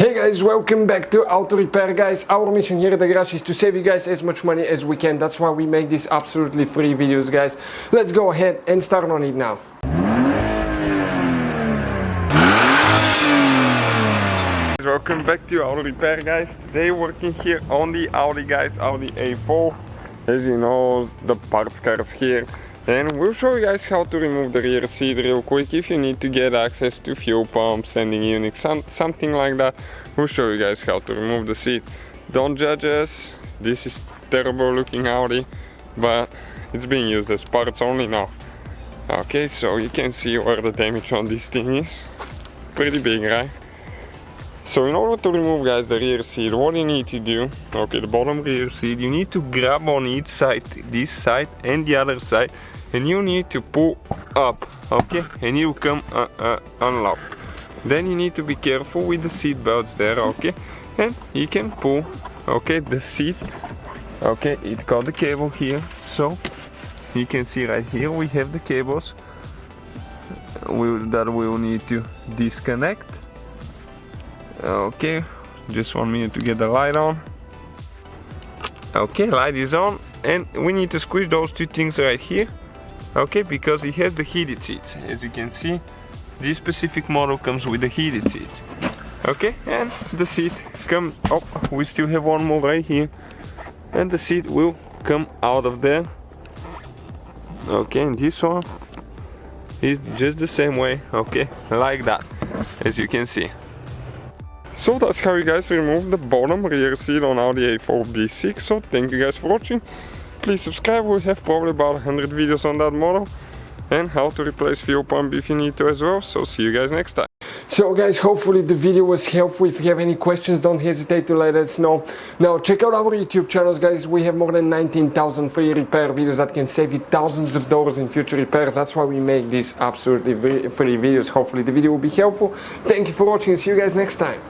Hey guys, welcome back to Auto Repair, guys. Our mission here at the garage is to save you guys as much money as we can. That's why we make these absolutely free videos, guys. Let's go ahead and start on it now. Welcome back to Auto Repair, guys. Today working here on the Audi, guys, Audi A4. As you know, the parts cars here. And we'll show you guys how to remove the rear seat real quick if you need to get access to fuel pumps, sending units, something like that. We'll show you guys how to remove the seat. Don't judge us. This is terrible looking Audi, but it's being used as parts only now. Okay, so you can see where the damage on this thing is. Pretty big, right? So in order to remove, guys, the rear seat, what you need to do, okay, the bottom rear seat, you need to grab on each side, this side and the other side, and you need to pull up, okay, and you come unlock. Then you need to be careful with the seat belts there, okay, and you can pull, okay, the seat, okay, it got the cable here, so you can see right here we have the cables that we'll need to disconnect. Okay, just 1 minute to get the light on. Okay, light is on, and we need to squeeze those two things right here, okay, because it has the heated seats. As you can see, this specific model comes with the heated seats. Okay, and the seat comes up. We still have one more right here, and the seat will come out of there. Okay, and this one is just the same way, okay, like that, as you can see. So that's how you guys remove the bottom rear seat on Audi A4 B6. So thank you guys for watching. Please subscribe, we have probably about 100 videos on that model. And how to replace fuel pump if you need to as well. So see you guys next time. So guys, hopefully the video was helpful. If you have any questions, don't hesitate to let us know. Now check out our YouTube channels, guys. We have more than 19,000 free repair videos that can save you thousands of dollars in future repairs. That's why we make these absolutely free videos. Hopefully the video will be helpful. Thank you for watching and see you guys next time.